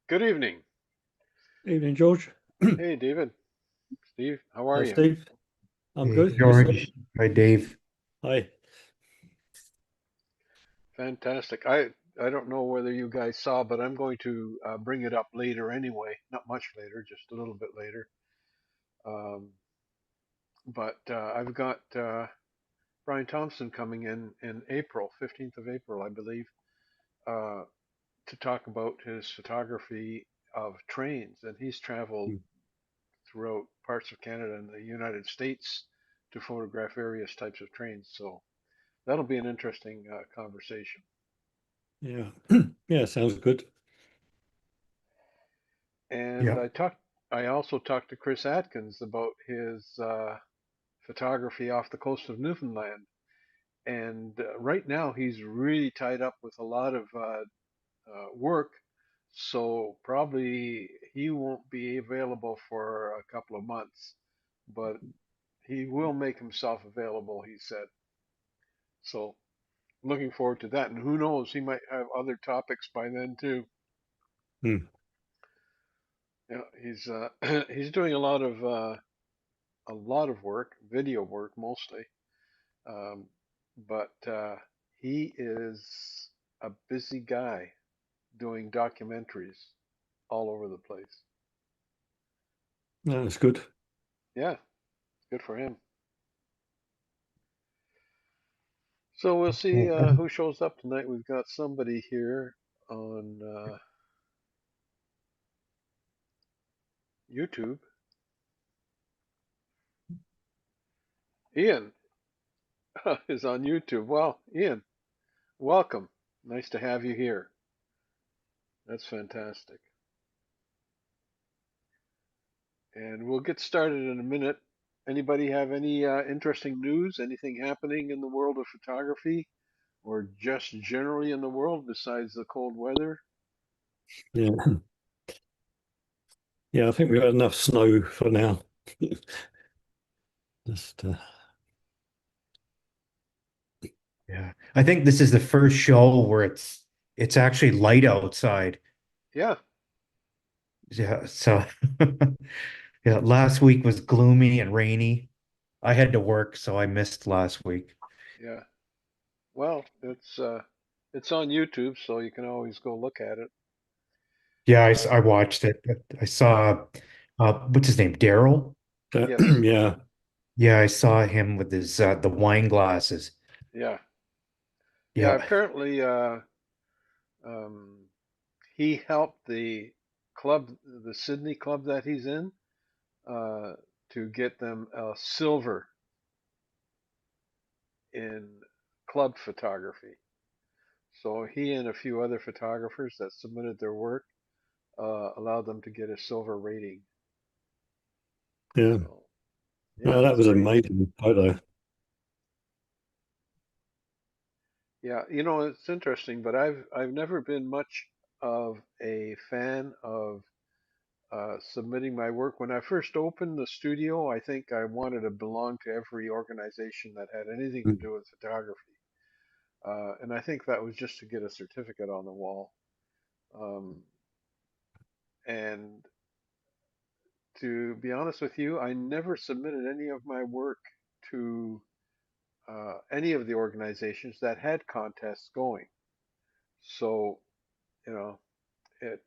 Good evening. Evening, George. Hey, David. Steve, how are Hi, you? Steve. I'm Hey, good. Yourself? George. Hi, Dave. Hi. Fantastic. I don't know whether you guys saw, but I'm going to bring it up later anyway. Not much later, just a little bit later. Um, but I've got Brian Thompson coming in April, 15th of April, I believe, uh, to talk about his photography of trains. And he's traveled Hmm. throughout parts of Canada and the United States to photograph various types of trains. So that'll be an interesting conversation. Yeah. Yeah, sounds good. And Yeah. I also talked to Chris Atkins about his photography off the coast of Newfoundland. And right now he's really tied up with a lot of work, so probably he won't be available for a couple of months, but he will make himself available, he said. So looking forward to that. And who knows, he might have other topics by then too. Hmm. Yeah, he's he's doing a lot of work, video work mostly. Um, but he is a busy guy doing documentaries all over the place. Yeah, that's good. Yeah, good for him. So we'll see Well, who shows up tonight. We've got somebody here on YouTube. Ian is on YouTube. Well, Ian, welcome. Nice to have you here. That's fantastic. And we'll get started in a minute. Anybody have any interesting news? Anything happening in the world of photography or just generally in the world besides the cold weather? Yeah. Yeah, I think we've had enough snow for now. Just yeah. I think this is the first show where it's actually light outside. Yeah, Yeah. So yeah, last week was gloomy and rainy. I had to work, so I missed last week. yeah. Well, it's on YouTube, so you can always go look at it. Yeah, I Um, watched it. I saw what's his name? Daryl? yes, yeah. Yeah, I saw him with his the wine glasses. yeah, yeah. Yeah. Apparently, um, he helped the club, the Sydney club that he's in, uh, to get them a silver in club photography. So he and a few other photographers that submitted their work allowed them to get a silver rating. Yeah. So yeah, No, that that's was great. amazing photo. Yeah, you know, it's interesting, but I've never been much of a fan of submitting my work. When I first opened the studio, I think I wanted to belong to every organization that had anything to Hmm. do with photography. And I think that was just to get a certificate on the wall. Um, and to be honest with you, I never submitted any of my work to any of the organizations that had contests going. So, you know, it,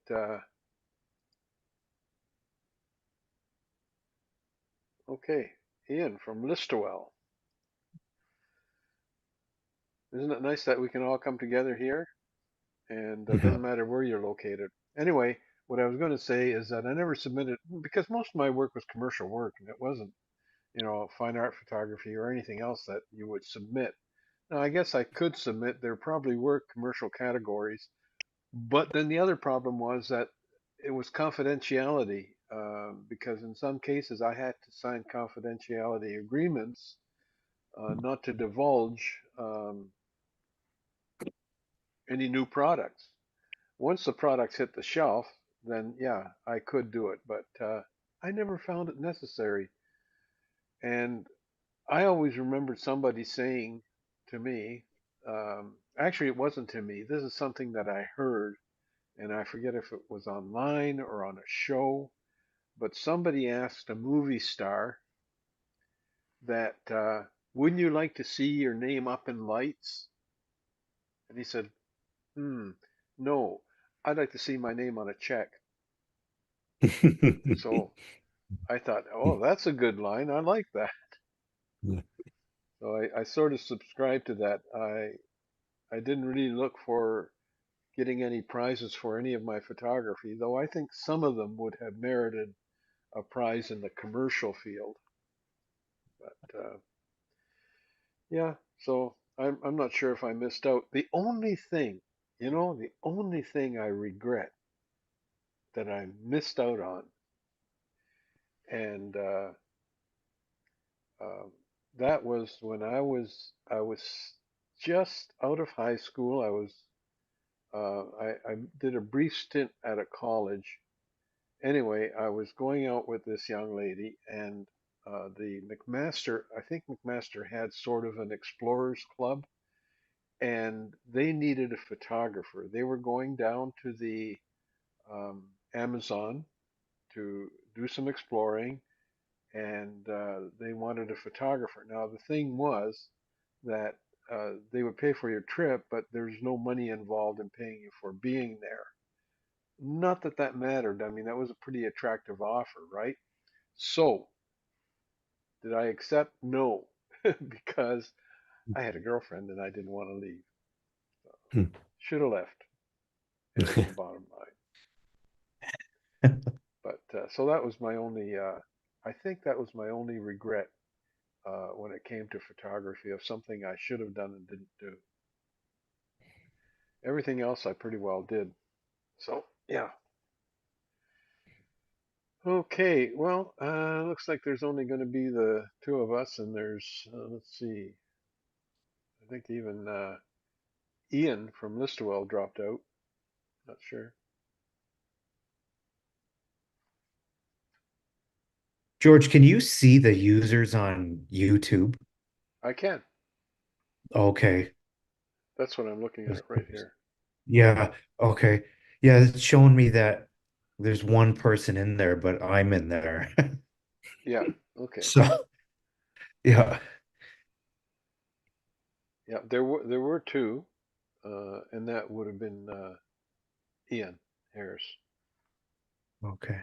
okay, Ian from Listowel. Isn't it nice that we can all come together here? And it Mhm. doesn't matter where you're located. Anyway, what I was going to say is that I never submitted because most of my work was commercial work and it wasn't, you know, fine art photography or anything else that you would submit. Now, I guess I could submit. There probably were commercial categories, but then the other problem was that it was confidentiality because in some cases I had to sign confidentiality agreements not to divulge any new products. Once the products hit the shelf, then yeah, I could do it, but I never found it necessary. And I always remembered somebody saying to me, actually, it wasn't to me. This is something that I heard, and I forget if it was online or on a show, but somebody asked a movie star that, wouldn't you like to see your name up in lights? And he said, hmm, no, I'd like to see my name on a check. So I thought, oh, that's a good line. I like that. So I sort of subscribed to that. I didn't really look for getting any prizes for any of my photography, though I think some of them would have merited a prize in the commercial field. But yeah, so I'm not sure if I missed out. The only thing, the only thing I regret that I missed out on, and uh, that was when I was just out of high school. I did a brief stint at a college. Anyway, I was going out with this young lady, and the McMaster, I think McMaster had sort of an explorers club, and they needed a photographer. They were going down to the Amazon to do some exploring, and they wanted a photographer. Now, the thing was that they would pay for your trip, but there's no money involved in paying you for being there. Not that that mattered. I mean, that was a pretty attractive offer, right? So, did I accept? No, because I had a girlfriend and I didn't want to leave. Should have left, is the bottom line. But so that was my only, I think that was my only regret when it came to photography of something I should have done and didn't do. Everything else I pretty well did. So, yeah. Okay, well, looks like there's only going to be the two of us, and there's, let's see, I think even Ian from Listowel dropped out. Not sure. George, can you see the users on YouTube? I can. Okay. That's what I'm looking at right here. Yeah. Okay. Yeah, it's showing me that there's one person in there, but I'm in there. Yeah. Okay. So, yeah. Yeah. There were two, and that would have been Ian Harris. Okay.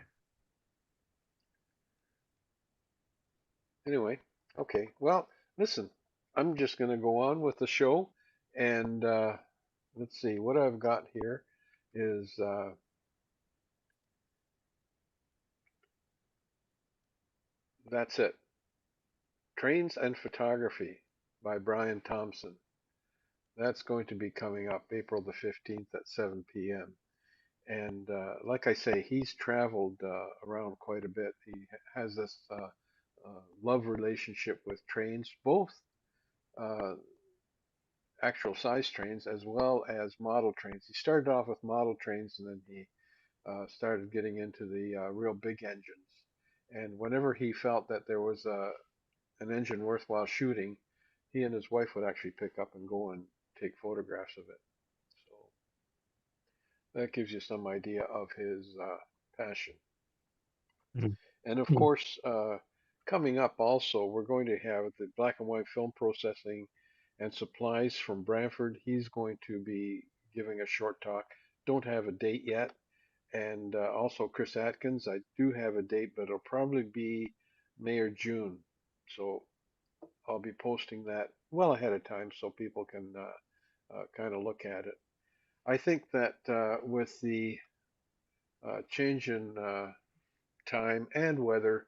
Anyway. Okay. Well, listen. I'm just going to go on with the show, and let's see what I've got here is that's it. Trains and Photography by Brian Thompson. That's going to be coming up April the 15th at 7 p.m. And like I say, he's traveled around quite a bit. He has this love relationship with trains, both uh, actual size trains as well as model trains. He started off with model trains, and then he started getting into the real big engines. And whenever he felt that there was an engine worthwhile shooting, he and his wife would actually pick up and go and take photographs of it. So that gives you some idea of his passion. And of Mm. course, coming up also, we're going to have the black and white film processing and supplies from Brantford. He's going to be giving a short talk. Don't have a date yet. And also Chris Atkins, I do have a date, but it'll probably be May or June. So I'll be posting that well ahead of time so people can kind of look at it. I think that with the change in time and weather,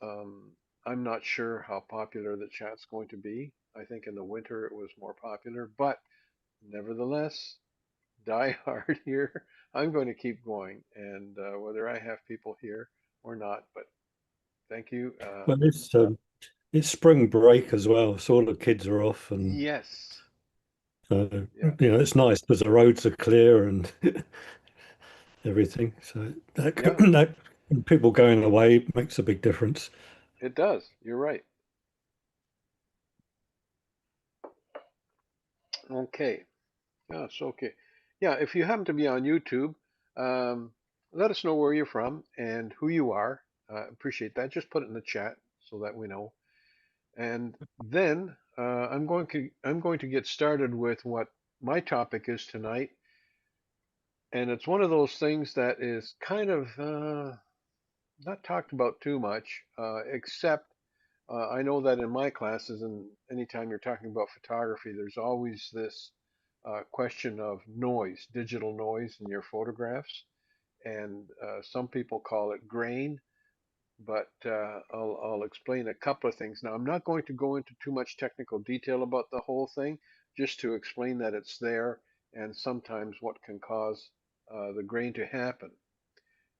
um, I'm not sure how popular the chat's going to be. I think in the winter it was more popular, but nevertheless, die hard here. I'm going to keep going, and whether I have people here or not, but thank you. Well, it's spring break as well, so all the kids are off, and Yes, yeah, it's nice because the roads are clear and everything. So yeah, that people going away makes a big difference. it does. You're right. Okay, yeah, so okay. Yeah, if you happen to be on YouTube, um, let us know where you're from and who you are. Appreciate that. Just put it in the chat so that we know. And then I'm going to get started with what my topic is tonight, and it's one of those things that is kind of not talked about too much, except I know that in my classes, and anytime you're talking about photography, there's always this question of noise, digital noise in your photographs, and some people call it grain, but I'll explain a couple of things. Now, I'm not going to go into too much technical detail about the whole thing, just to explain that it's there and sometimes what can cause the grain to happen.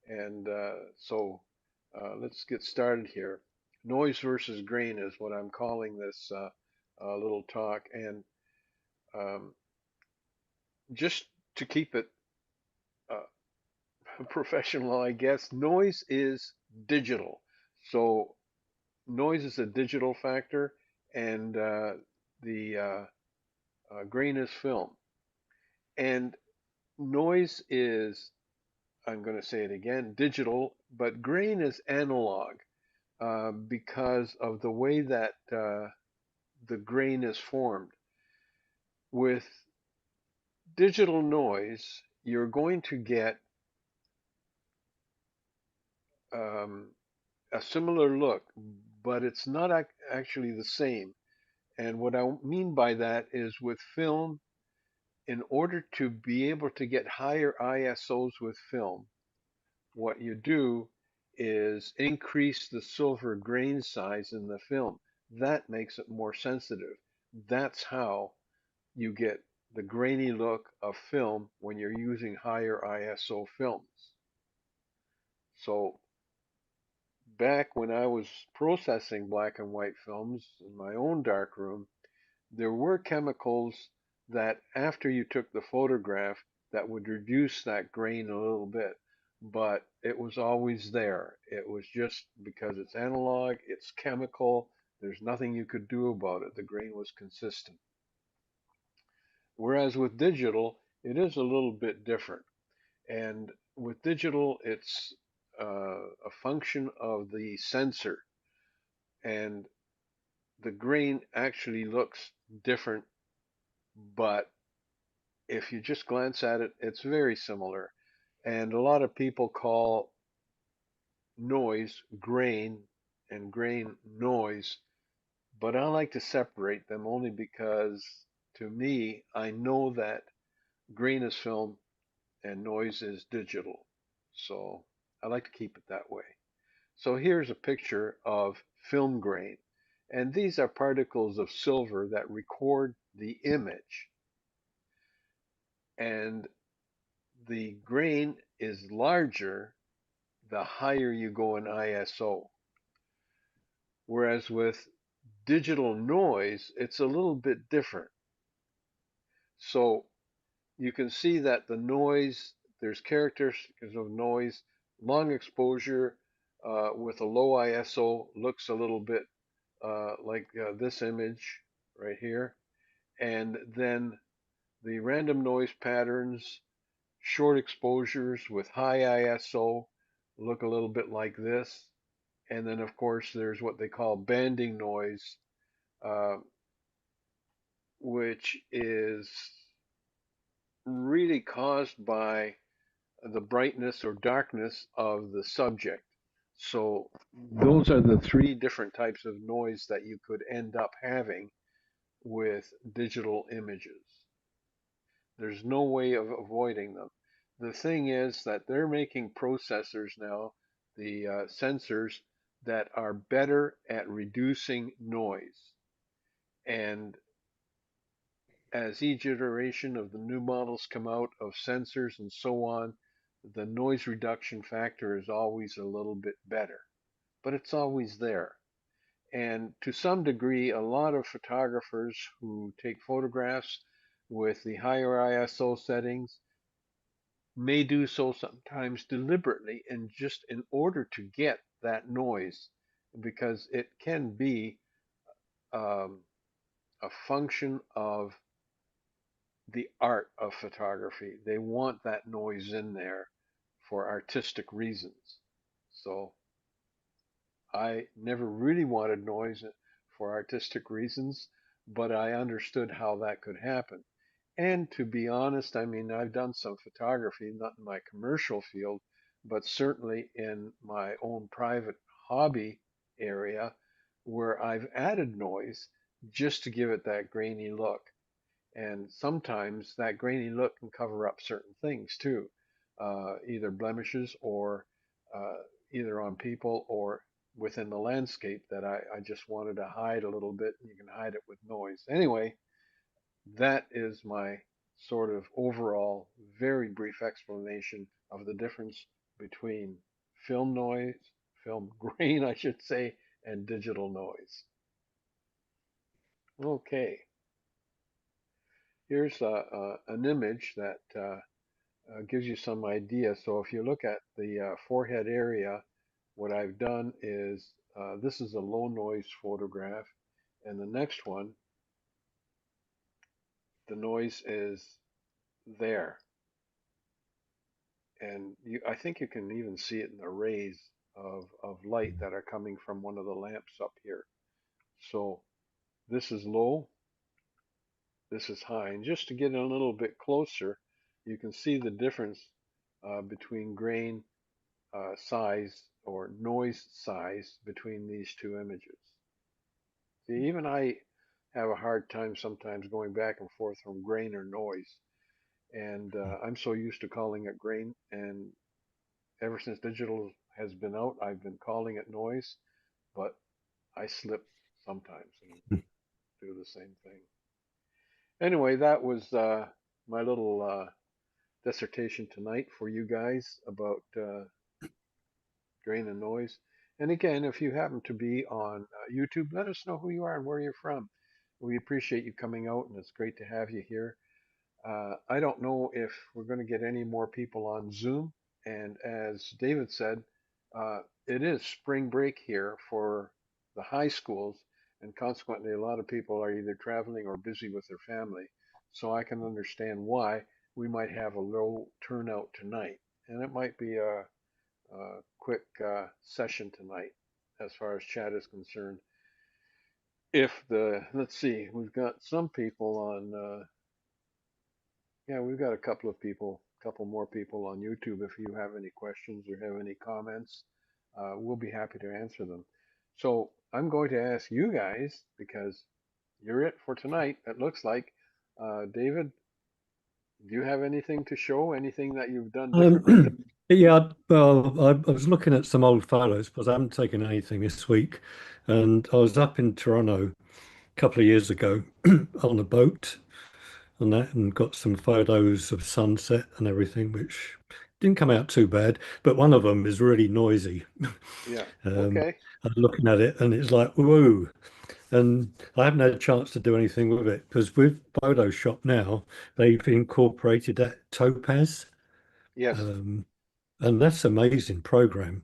And let's get started here. Noise versus grain is what I'm calling this little talk. And um, just to keep it uh, professional, I guess, noise is digital. So noise is a digital factor, and the grain is film. And noise is, I'm going to say it again, digital, but grain is analog because of the way that the grain is formed. With digital noise, you're going to get um, a similar look, but it's not actually the same. And what I mean by that is with film, in order to be able to get higher ISOs with film, what you do is increase the silver grain size in the film. That makes it more sensitive. That's how you get the grainy look of film when you're using higher ISO films. So back when I was processing black and white films in my own darkroom, there were chemicals that after you took the photograph that would reduce that grain a little bit, but it was always there. It was just because it's analog, it's chemical, there's nothing you could do about it. The grain was consistent. Whereas with digital, it is a little bit different. And with digital, it's a function of the sensor, and the grain actually looks different, but if you just glance at it, it's very similar. And a lot of people call noise grain and grain noise, but I like to separate them only because to me, I know that grain is film and noise is digital. So I like to keep it that way. So here's a picture of film grain. And these are particles of silver that record the image. And the grain is larger the higher you go in ISO. Whereas with digital noise, it's a little bit different. So you can see that the noise, there's characteristics of noise, long exposure with a low ISO looks a little bit like this image right here. And then the random noise patterns, short exposures with high ISO look a little bit like this. And then, of course, there's what they call banding noise, uh, which is really caused by the brightness or darkness of the subject. So those are the three different types of noise that you could end up having with digital images. There's no way of avoiding them. The thing is that they're making processors now, the sensors, that are better at reducing noise. And as each iteration of the new models come out of sensors and so on, the noise reduction factor is always a little bit better, but it's always there. And to some degree, a lot of photographers who take photographs with the higher ISO settings may do so sometimes deliberately and just in order to get that noise, because it can be um, a function of the art of photography. They want that noise in there for artistic reasons. So I never really wanted noise for artistic reasons, but I understood how that could happen. And to be honest, I mean, I've done some photography, not in my commercial field, but certainly in my own private hobby area where I've added noise just to give it that grainy look. And sometimes that grainy look can cover up certain things too, either blemishes or uh, either on people or within the landscape that I just wanted to hide a little bit. You can hide it with noise. Anyway, that is my sort of overall, very brief explanation of the difference between film noise, film grain, I should say, and digital noise. Okay, here's an image that gives you some idea. So if you look at the forehead area, what I've done is this is a low noise photograph, and the next one, the noise is there. And I think you can even see it in the rays of light that are coming from one of the lamps up here. So this is low, this is high. And just to get a little bit closer, you can see the difference between grain size or noise size between these two images. See, even I have a hard time sometimes going back and forth from grain or noise. And I'm so used to calling it grain. And ever since digital has been out, I've been calling it noise, but I slip sometimes and do the same thing. Anyway, that was my little dissertation tonight for you guys about grain and noise. And again, if you happen to be on YouTube, let us know who you are and where you're from. We appreciate you coming out, and it's great to have you here. I don't know if we're going to get any more people on Zoom. And as David said, it is spring break here for the high schools, and consequently, a lot of people are either traveling or busy with their family. So I can understand why we might have a low turnout tonight. And it might be a quick session tonight as far as chat is concerned. If let's see, we've got some people on yeah, we've got a couple of people, a couple more people on YouTube. If you have any questions or have any comments, we'll be happy to answer them. So I'm going to ask you guys, because you're it for tonight, it looks like. David, do you have anything to show? Anything that you've done differently? Yeah, well, I was looking at some old photos because I haven't taken anything this week, and I was up in Toronto a couple of years ago on a boat and that, and got some photos of sunset and everything, which didn't come out too bad. But one of them is really noisy. Yeah. Um, Okay. I'm looking at it, and it's like whoa. And I haven't had a chance to do anything with it because with Photoshop now, they've incorporated that topaz. Yes. Um, and that's an amazing program.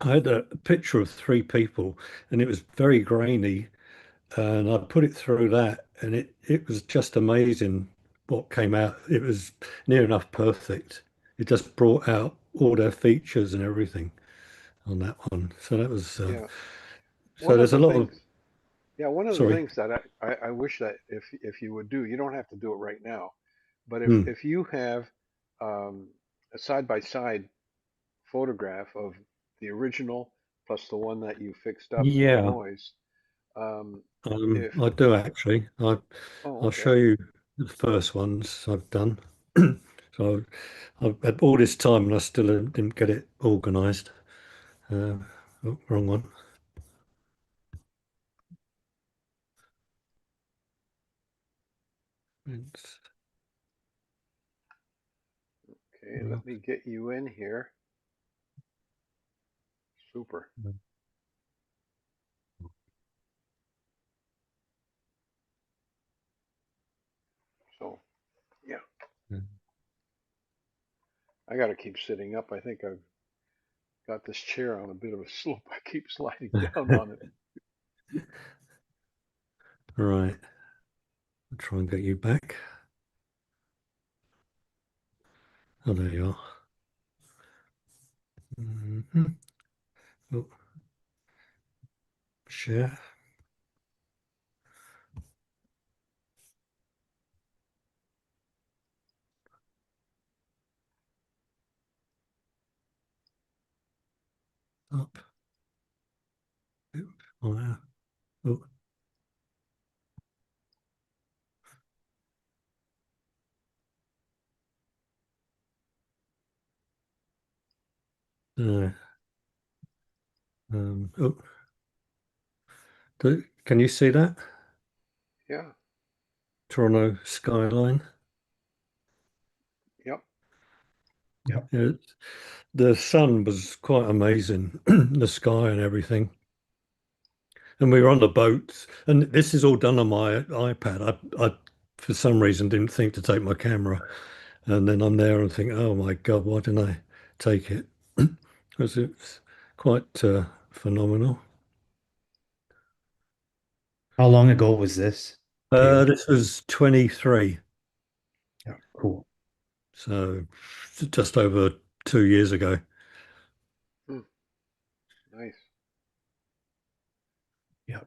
I had a picture of three people and it was very grainy, and I put it through that, and it was just amazing what came out. It was near enough perfect. It just brought out all their features and everything on that one. So that was Yeah. so One of there's a the lot of things, yeah, one of the sorry. things that I wish that if you would do, you don't have to do it right now, but Hmm. if you have a side by side photograph of the original plus the one that you fixed up with Yeah, noise. If I do actually. oh I'll okay show you the first ones I've done. So I've had all this time and I still didn't get it organised. Uh, oh, wrong one. It's, okay, let me get you in here. Super. So yeah, I got to keep sitting up. I think I've got this chair on a bit of a slope. I keep sliding down on it. right. I'll try and get you back. Oh, there you are. Mhm. Oh, share up. Oh, yeah. Oh, uh, oh, can you see that? Yeah. Toronto skyline. Yep. Yep. Yeah, the sun was quite amazing, the sky and everything. And we were on the boat, and this is all done on my iPad. For some reason, didn't think to take my camera, and then I'm there and think, oh my God, why didn't I take it? Because it's quite phenomenal. How long ago was this, do you? This was 23, Yeah, cool. so just over 2 years ago. Hmm. Nice. Yeah.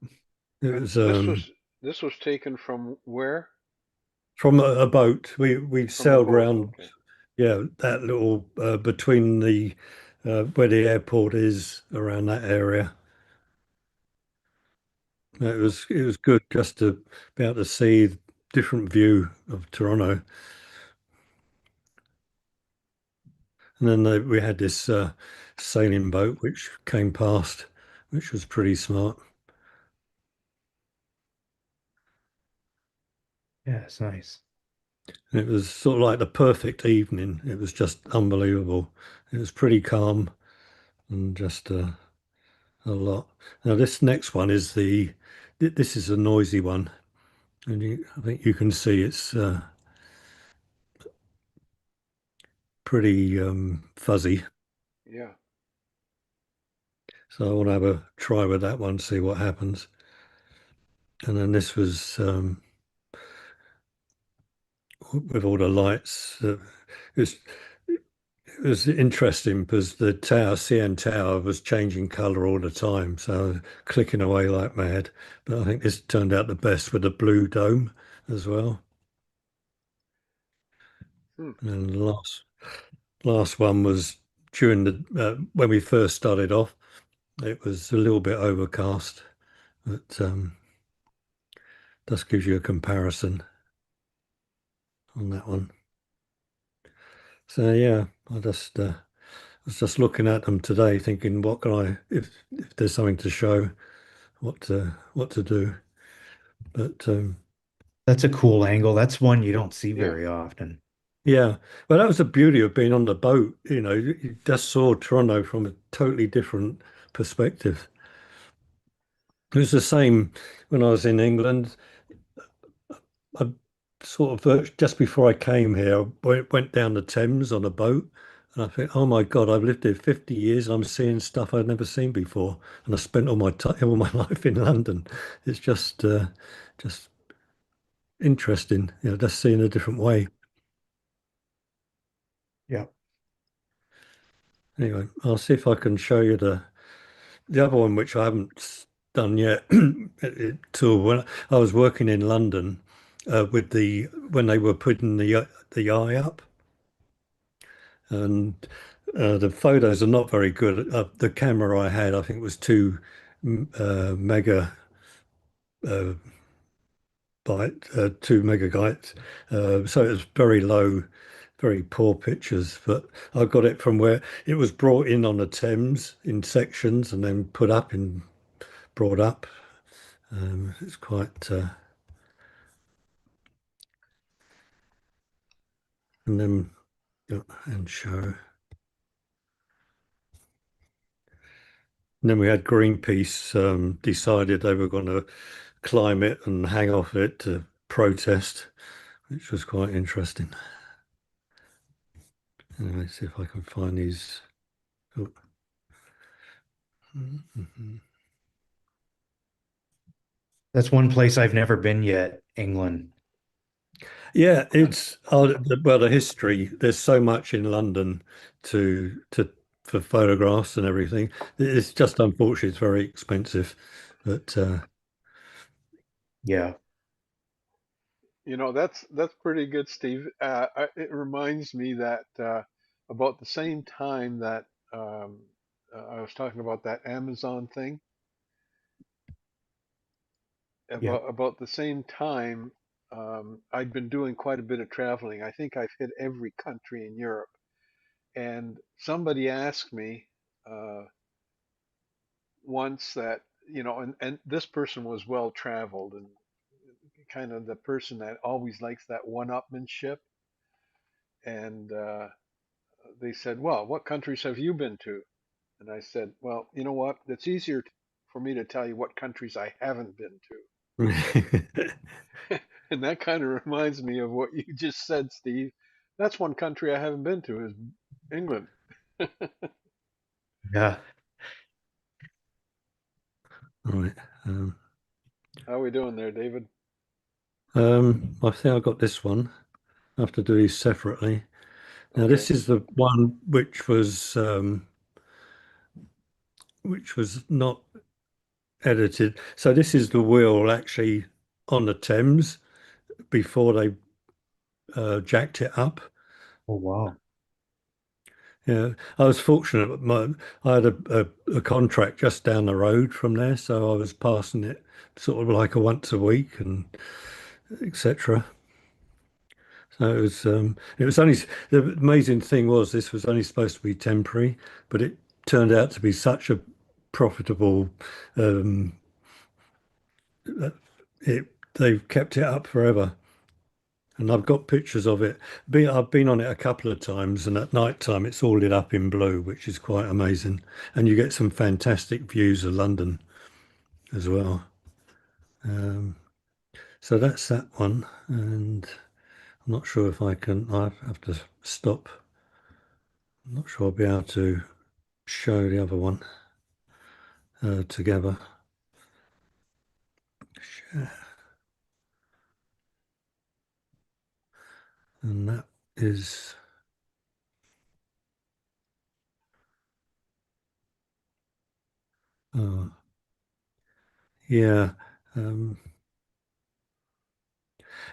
It And was this was taken from where? from a boat. We From a sailed boat. around, Okay. yeah, that little between the where the airport is around that area. It was good just to be able to see different view of Toronto. And then we had this sailing boat which came past, which was pretty smart. Yeah, it's nice. And it was sort of like the perfect evening. It was just unbelievable. It was pretty calm and just a lot. Now this next one is this is a noisy one, and I think you can see it's pretty fuzzy. Yeah. So I want to have a try with that one, see what happens. And then this was with all the lights. It was interesting because the tower, CN Tower, was changing colour all the time, so clicking away like mad. But I think this turned out the best with the blue dome as well. Hmm. And the last one was during the when we first started off. It was a little bit overcast, but just gives you a comparison on that one. So yeah, I was just looking at them today, thinking, what can if there's something to show, what to do. But That's a cool angle. That's one you don't see Yeah. very often. yeah, well, that was the beauty of being on the boat. You just saw Toronto from a totally different perspective. It was the same when I was in England. I sort of just before I came here, went down the Thames on a boat, and I think, oh my God, I've lived here 50 years. I'm seeing stuff I've never seen before, and I spent all my time, all my life in London. It's just interesting, just seeing a different way. Yeah. Anyway, I'll see if I can show you the other one, which I haven't done yet. Till when I was working in London with when they were putting the eye up. And the photos are not very good. The camera I had, I think, was mega uh, 2 megabytes. So it was very low, very poor pictures. But I got it from where it was brought in on the Thames in sections and then brought up. It's quite, and then and show. And then we had Greenpeace decided they were going to climb it and hang off it to protest, which was quite interesting. Anyway, see if I can find these. Oh. Mhm. That's one place I've never been yet, England. Yeah, it's well, the history. There's so much in London to for photographs and everything. It's just unfortunate. It's very expensive, but Yeah. That's pretty good, Steve. It reminds me that about the same time that um, I was talking about that Amazon thing, Yeah. about the same time, I'd been doing quite a bit of traveling. I think I've hit every country in Europe. And somebody asked me once that, and this person was well traveled and kind of the person that always likes that one-upmanship. And they said, "Well, what countries have you been to?" And I said, "Well, you know what? It's easier for me to tell you what countries I haven't been to." And that kind of reminds me of what you just said, Steve. That's one country I haven't been to is England. Yeah. right. Um, How are we doing there, David? I think I got this one. I have to do these separately. Now, Okay. this is the one which was not edited. So this is the wheel actually on the Thames before they jacked it up. Oh, wow. Yeah, I was fortunate. I had a contract just down the road from there, so I was passing it sort of like a once a week and etc. So it was only the amazing thing was this was only supposed to be temporary, but it turned out to be such a profitable. Um, it they've kept it up forever. And I've got pictures of it. I've been on it a couple of times, and at night time it's all lit up in blue, which is quite amazing. And you get some fantastic views of London as well. Um, so that's that one. And I'm not sure if I have to stop. I'm not sure I'll be able to show the other one together. And that is, uh, yeah. Um,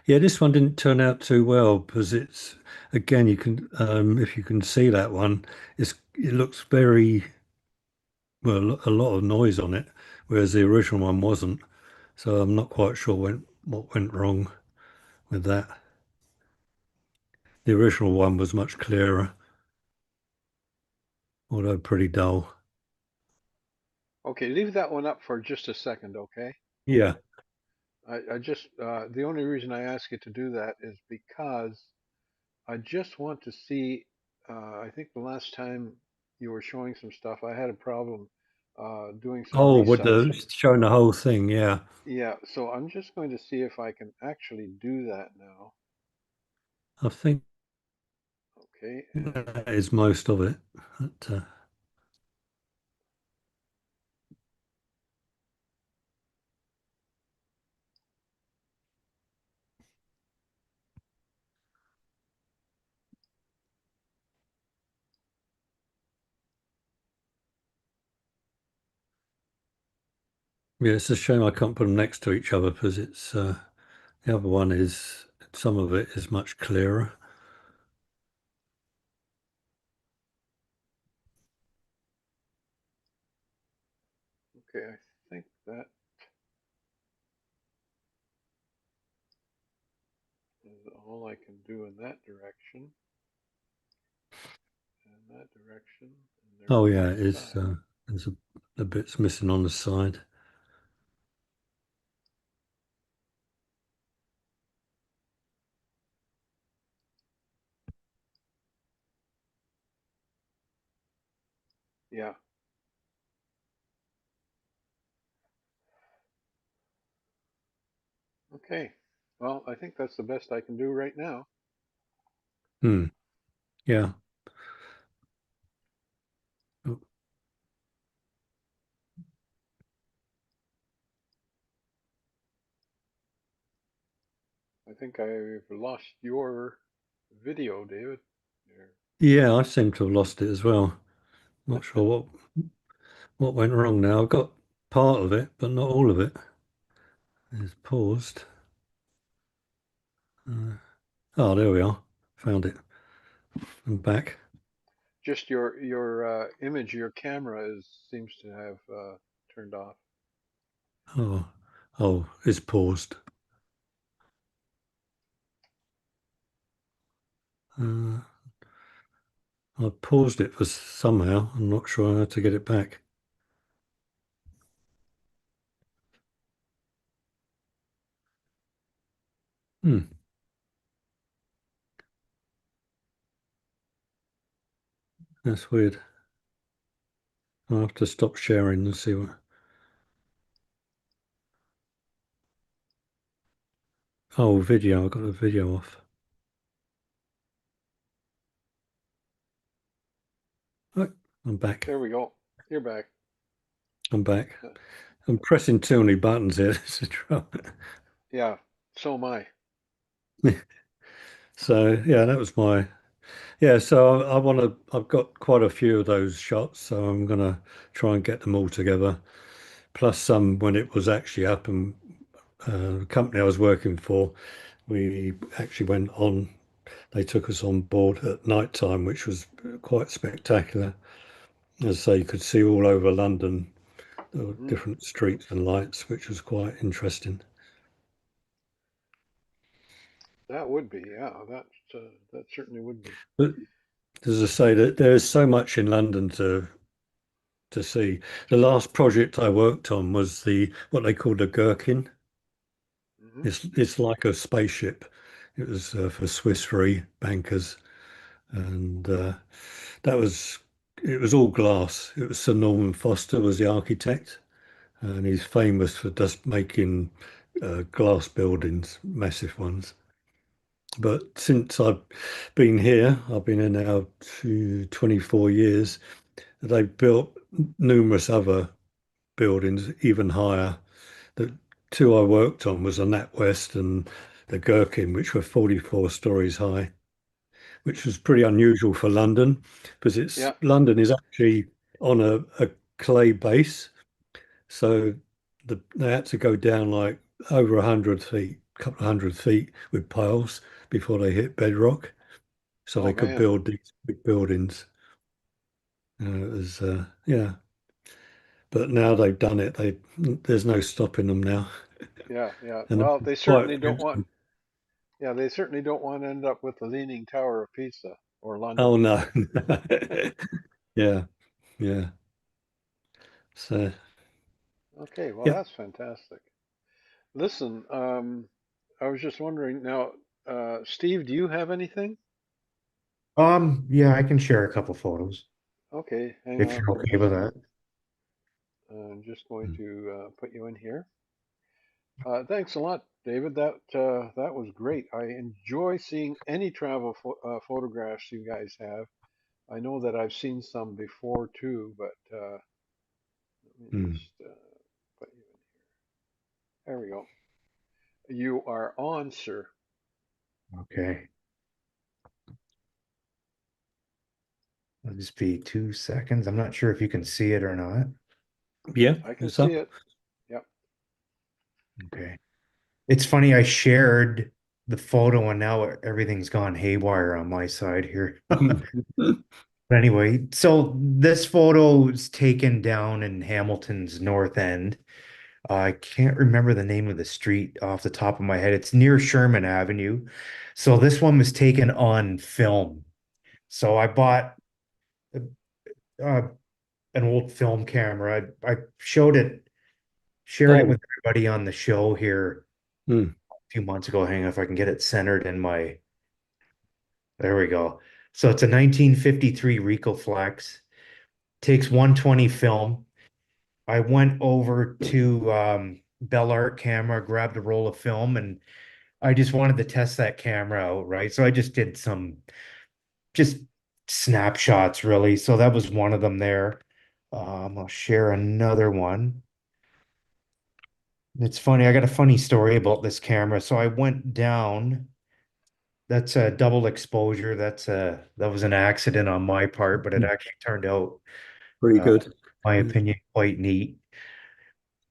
Yeah, this one didn't turn out too well because it's again you can if you can see that one, it looks very well a lot of noise on it, whereas the original one wasn't. So I'm not quite sure what went wrong with that. The original one was much clearer, although pretty dull. Okay, leave that one up for just a second, okay? Yeah. The only reason I ask you to do that is because I just want to see. I think the last time you were showing some stuff, I had a problem doing some Oh, with the resize. showing the whole thing, yeah. Yeah, so I'm just going to see if I can actually do that now. I think Okay, and that is most of it. But, yeah, it's a shame I can't put them next to each other because it's the other one is some of it is much clearer. okay, I think that is all I can do in that direction, and that direction, and there's Oh one yeah, it is. side. There's a bits missing on the side. Yeah, okay. Well, I think that's the best I can do right now. Hmm. Yeah. Oh, I think I've lost your video, David. There. Yeah, I seem to have lost it as well. Not sure what went wrong now. I've got part of it, but not all of it. It's paused. Uh, oh, there we are. Found it. I'm back. Just your image, your camera is seems to have turned off. Oh, oh, it's paused. Uh, I paused it for somehow. I'm not sure how to get it back. Hmm, that's weird. I'll have to stop sharing and see what. Oh, video. I got the video off. Oh, I'm back. There we go. You're back. I'm back. Uh, I'm pressing too many buttons here. That's the trouble. Yeah, so am I. So yeah, that was my yeah. So I want to. I've got quite a few of those shots, so I'm gonna try and get them all together. Plus some when it was actually up, and the company I was working for, we actually went on. They took us on board at night time, which was quite spectacular. As I say, you could see all over London, Hmm. different streets and lights, which was quite interesting. That would be, yeah. That certainly would be. But as I say, that there's so much in London to see. The last project I worked on was the what they called a gherkin. Hmm. It's like a spaceship. It was for Swiss Re bankers, and that was it was all glass. It was Sir Norman Foster was the architect, and he's famous for just making glass buildings, massive ones. But since I've been here, I've been here now to 24 years. They've built numerous other buildings even higher. The two I worked on was the NatWest and the Gherkin, which were 44 stories high, which was pretty unusual for London because it's Yeah. London is actually on a clay base. So they had to go down like over 100 feet, a couple of 100 feet with piles before they hit bedrock. So Oh they could man. build these big buildings. It was, yeah. But now they've done it. There's no stopping them now. Yeah, yeah. And Well, they're they quite certainly don't want. expensive. Yeah, they certainly don't want to end up with the Leaning Tower of Pisa or London. Oh no. Yeah, yeah. So Okay, well, yeah. that's fantastic. Listen, I was just wondering now, Steve, do you have anything? Yeah, I can share a couple photos Okay, hang if on you're for okay just with a that. minute. I'm just going to put you in here. Thanks a lot, David. That was great. I enjoy seeing any travel photographs you guys have. I know that I've seen some before too, but let me Mm. just put you in. There we go. You are on, sir. Okay. I'll just be 2 seconds. I'm not sure if you can see it or not. Yeah, I can it's see up. it. Yep. Okay. It's funny, I shared the photo and now everything's gone haywire on my side here. But anyway, so this photo is taken down in Hamilton's North End. I can't remember the name of the street off the top of my head. It's near Sherman Avenue. So this one was taken on film. So I bought uh, an old film camera. I showed it, shared it Oh, with everybody on the show here mm. a few months ago. Hang on if I can get it centered in my, there we go. So it's a 1953 Ricoh Flex. Takes 120 film. I went over to Bell Art Camera, grabbed a roll of film, and I just wanted to test that camera out, right? So I just did some just snapshots, really. So that was one of them there. I'll share another one. It's funny. I got a funny story about this camera. So I went down. That's a double exposure. That was an accident on my part, but it actually turned out, Pretty uh, good. my Yeah. opinion, quite neat.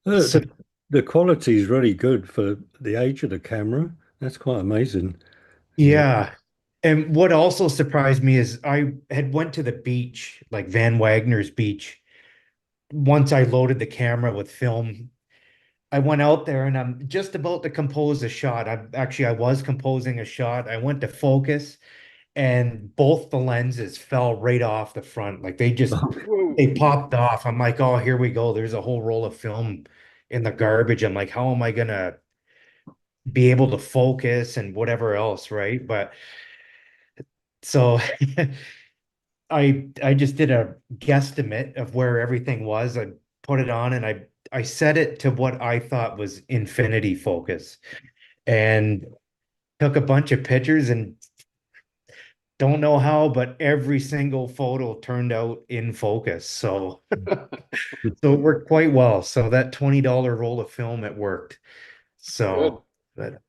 Uh, So the the quality is really good for the age of the camera. That's quite amazing. Yeah. yeah. And what also surprised me is I had went to the beach, like Van Wagner's beach. Once I loaded the camera with film, I went out there and I'm just about to compose a shot. I was composing a shot. I went to focus and both the lenses fell right off the front. Like Whoa. they popped off. I'm like, oh, here we go. There's a whole roll of film in the garbage. I'm like, how am I gonna be able to focus and whatever else, right? But so I just did a guesstimate of where everything was. I put it on and I set it to what I thought was infinity focus and took a bunch of pictures and don't know how, but every single photo turned out in focus. So so it worked quite well. So that $20 roll of film, it worked. Good. So that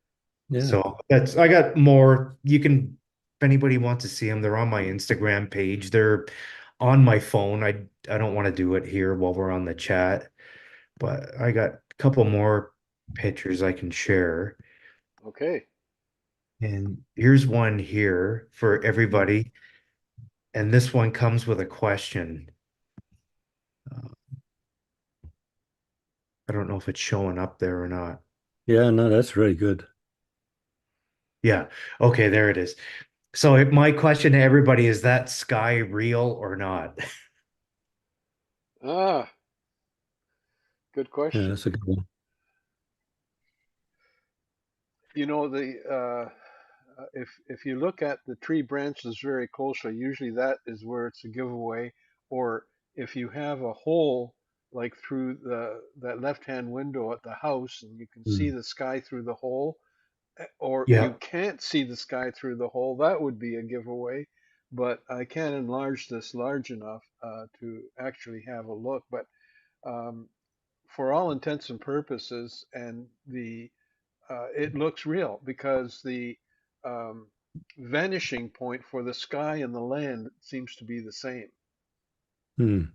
Yeah. so that's I got more. You can if anybody wants to see them, they're on my Instagram page. They're on my phone. I don't want to do it here while we're on the chat, but I got a couple more pictures I can share. Okay. And here's one here for everybody. And this one comes with a question. Uh, I don't know if it's showing up there or not. Yeah, no, that's really good. Yeah. Okay, there it is. So my question to everybody is that sky real or not? Ah, good Yeah, question. that's a good one. You know, if you look at the tree branches very closely, usually that is where it's a giveaway. Or if you have a hole like through the that left-hand window at the house, and you can see Mm. the sky through the hole, or you Yeah, can't see the sky through the hole, that would be a giveaway. But I can't enlarge this large enough to actually have a look. But um, for all intents and purposes, and the it looks real because the um, vanishing point for the sky and the land seems to be the same. mm,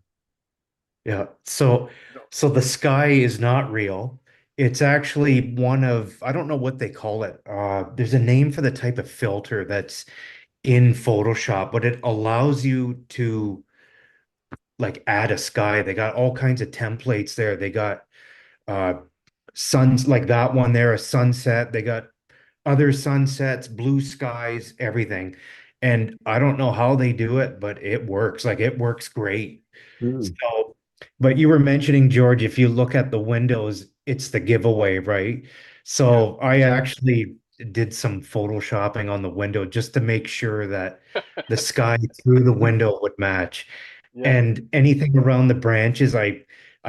yeah. So No. so the sky is not real. It's actually one of I don't know what they call it. There's a name for the type of filter that's in Photoshop, but it allows you to like add a sky. They got all kinds of templates there. They got uh suns like that one there, a sunset. They got other sunsets, blue skies, everything. And I don't know how they do it, but it works. Like it works great. Mm. So, but you were mentioning, George, if you look at the windows, it's the giveaway, right? Yeah. So I actually did some photoshopping on the window just to make sure that the sky through the window would match. Yeah. And anything around the branches, I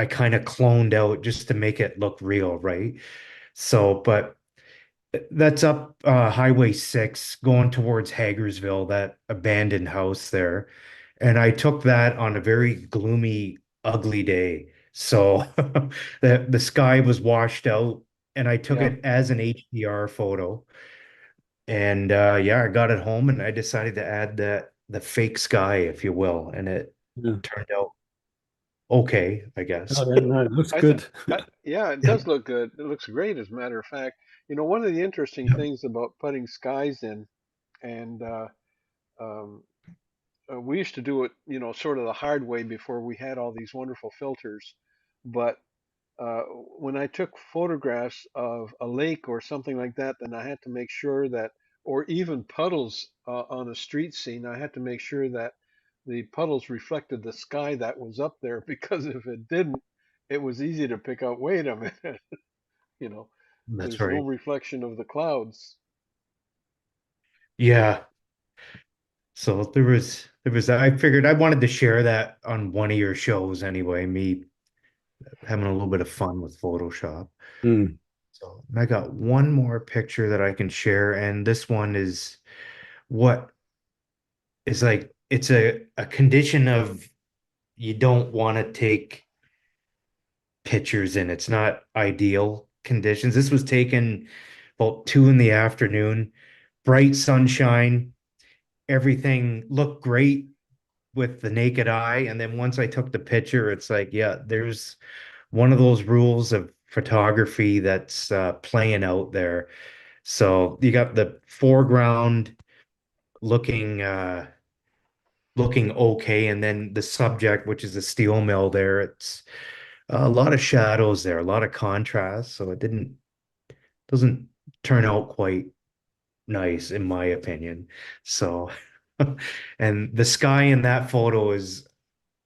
kind of cloned out just to make it look real, right? So, but that's up Highway 6 going towards Hagersville, that abandoned house there. And I took that on a very gloomy, ugly day. So the sky was washed out and I took Yeah. it as an HDR photo. And yeah, I got it home and I decided to add the fake sky, if you will, and it Yeah. turned out okay, I Oh, guess. yeah, no, it looks I th good. Yeah, it Yeah. does look good. It looks great, as a matter of fact. You know, one of the interesting things about putting skies in, and um, we used to do it, you know, sort of the hard way before we had all these wonderful filters. But uh, when I took photographs of a lake or something like that, then I had to make sure that, or even puddles on a street scene, I had to make sure that the puddles reflected the sky that was up there, because if it didn't, it was easy to pick out, wait a minute, you know, That's there's no right. reflection of the clouds. Yeah. So there was I figured I wanted to share that on one of your shows anyway, me having a little bit of fun with Photoshop. Mm. So I got one more picture that I can share, and this one is what is like it's a condition of you don't want to take pictures in. It's not ideal. conditions. This was taken about 2 in the afternoon, bright sunshine, everything looked great with the naked eye. And then once I took the picture, it's like, yeah, there's one of those rules of photography that's playing out there. So you got the foreground looking looking okay, and then the subject, which is a steel mill there, it's a lot of shadows there, a lot of contrast. So it didn't doesn't turn out quite nice in my opinion. So and the sky in that photo is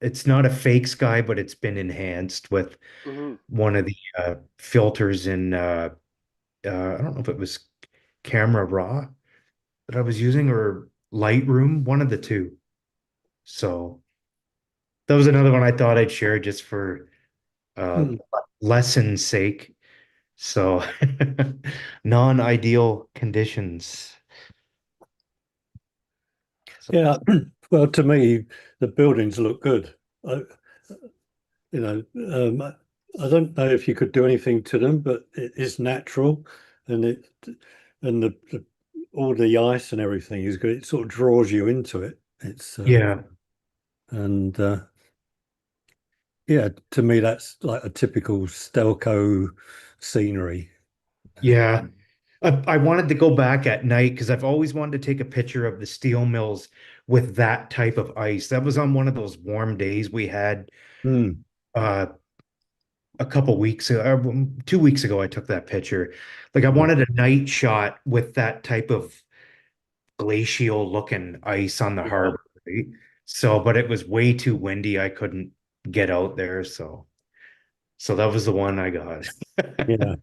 it's not a fake sky, but it's been enhanced with Hmm. one of the filters in I don't know if it was Camera Raw that I was using or Lightroom, one of the two. So that was another one I thought I'd share just for uh Hmm. lesson's sake. So non-ideal conditions. So Yeah. Well, to me, the buildings look good. I, you know, I don't know if you could do anything to them, but it is natural, and the all the ice and everything is good. It sort of draws you into it. It's yeah, and yeah, to me that's like a typical Stelco scenery. yeah. I wanted to go back at night because I've always wanted to take a picture of the steel mills with that type of ice. That was on one of those warm days we had Mm, uh, a couple weeks ago, 2 weeks ago. I took that picture. Like I mm, wanted a night shot with that type of glacial looking ice on the yeah, harbor, right? So, but it was way too windy. I couldn't get out there. So that was the one I got. yeah.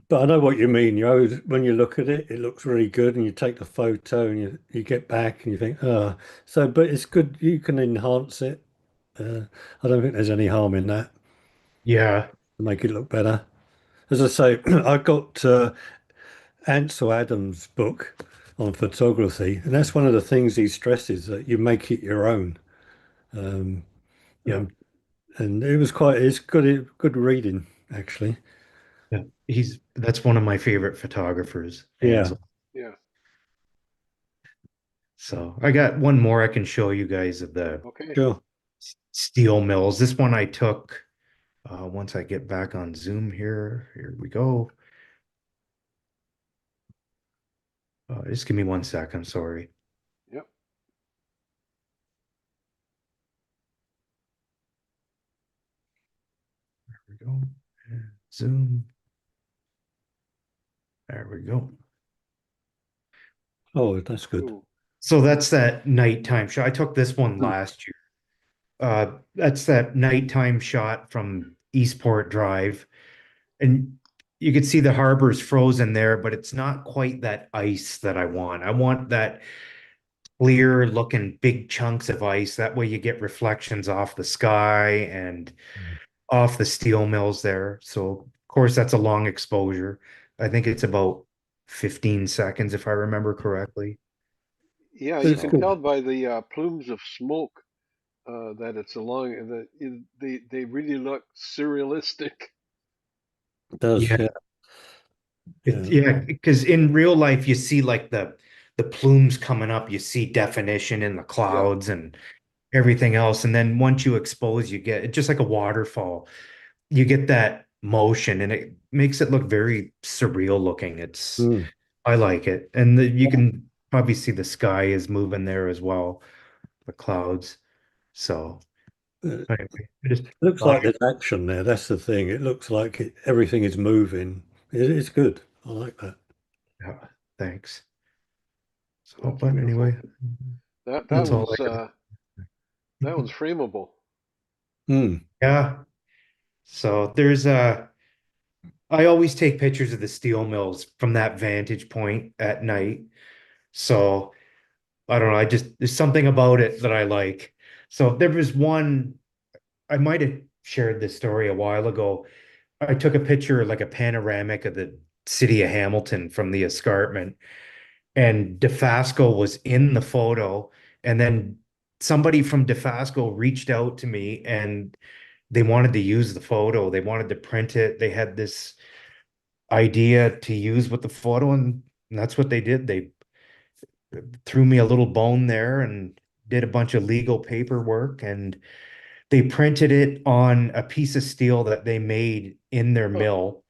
But I know what you mean. You always, when you look at it, it looks really good, and you take the photo, and you get back, and you think, oh, so. But it's good. You can enhance it. Uh, I don't think there's any harm in that Yeah, to make it look better. As I say, I got Ansel Adams' book on photography, and that's one of the things he stresses that you make it your own. Um, yeah, um, and it's good reading actually. yeah. That's one of my favorite photographers, Yeah, Ansel. Yeah. So I got one more I can show you guys of the Okay. sure. steel mills. This one I took once I get back on Zoom here. Here we go. Just give me 1 sec. I'm sorry. Yep. There we go. Zoom. There we go. Oh, that's good. Cool. So that's that nighttime shot. I took this one Mm, last year. That's that nighttime shot from Eastport Drive. And you could see the harbor's frozen there, but it's not quite that ice that I want. I want that clear looking big chunks of ice. That way you get reflections off the sky and off the steel mills there. So, of course, that's a long exposure. I think it's about 15 seconds, if I remember correctly. Yeah, but you it's can So, good. tell by the plumes of smoke that it's along that they really look surrealistic. It does. yeah, Yeah, yeah. yeah, because in real life, you see like the plumes coming up, you see definition in the Yep. clouds and everything else. And then once you expose, you get it's just like a waterfall. You get that motion and it makes it look very surreal looking. Mm. I like it. And you can probably see the sky is moving there as well, the clouds. So It anyway, I just looks thought, like there's action there. That's the thing. It looks like everything is moving. It's good. I like that. yeah, thanks. So, That's but beautiful. anyway, That that's all I got. that one's frameable. Mm. Yeah. So there's I always take pictures of the steel mills from that vantage point at night. So I don't know. I just there's something about it that I like. So there was one I might have shared this story a while ago. I took a picture, like a panoramic of the city of Hamilton from the escarpment, and DeFasco was in the photo. And then somebody from DeFasco reached out to me and they wanted to use the photo. They wanted to print it. They had this idea to use with the photo, and that's what they did. They threw me a little bone there and did a bunch of legal paperwork, and they printed it on a piece of steel that they made in their Huh. mill,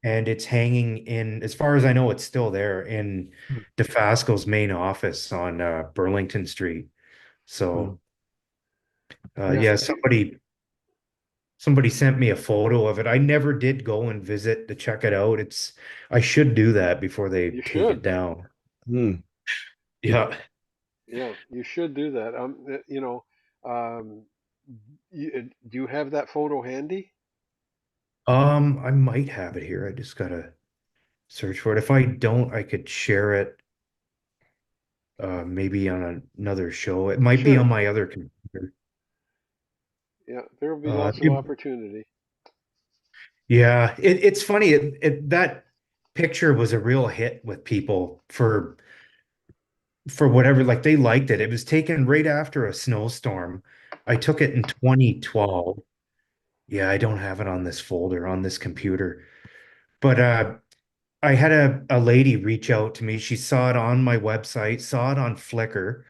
and it's hanging in, as far as I know, it's still there in DeFasco's main office on Burlington Street. Mm. So Yeah, yeah, somebody sent me a photo of it. I never did go and visit to check it out. I should do that before they you take it should. down. Mm. Yeah. Yeah, you should do that. Um, do you have that photo handy? I might have it here. I just gotta search for it. If I don't, I could share it maybe on another show. It might be on Sure. my other computer. Yeah, there will be lots of opportunity. Yeah, it's funny. That picture was a real hit with people for whatever, like they liked it. It was taken right after a snowstorm. I took it in 2012. Yeah, I don't have it on this folder on this computer. But I had a lady reach out to me. She saw it on my website, saw it on Flickr,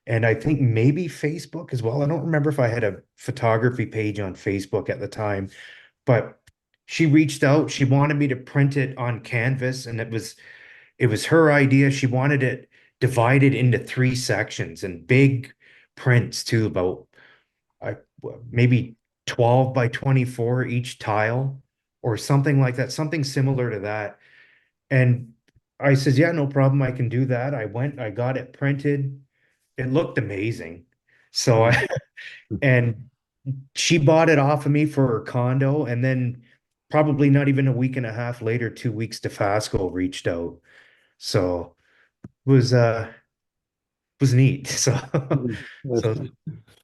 and I think maybe Facebook as well. I don't remember if I had a photography page on Facebook at the time, but she reached out. She wanted me to print it on canvas, and it was her idea. She wanted it divided into three sections and big prints too, about I maybe 12 by 24 each tile or something like that, something similar to that. And I says, yeah, no problem. I can do that. I went, I got it printed. It looked amazing. So Mm. I, and she bought it off of me for her condo. And then probably not even a week and a half later, 2 weeks, DeFasco reached out. So it was neat. So, Mm. so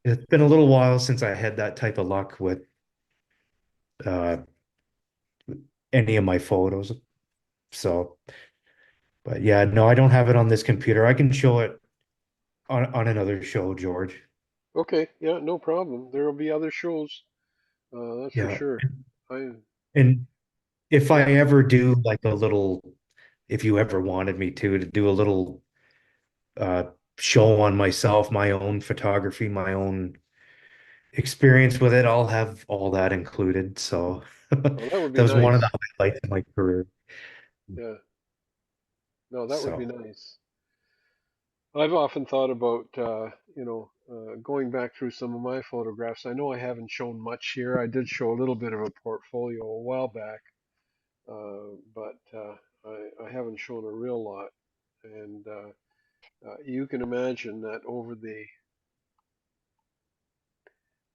it's been a little while since I had that type of luck with uh, any of my photos. So, but yeah, no, I don't have it on this computer. I can show it on another show, George. Okay, yeah, no problem. There will be other shows. That's for Yeah. sure. I And if I yeah. ever do like a little, if you ever wanted me to do a little uh show on myself, my own photography, my own experience with it, I'll have all that included. So that Oh, that would be was one of the nice. highlights of my career. Yeah. No, that would be So nice. I've often thought about, going back through some of my photographs. I know I haven't shown much here. I did show a little bit of a portfolio a while back, but I haven't shown a real lot. And you can imagine that over the,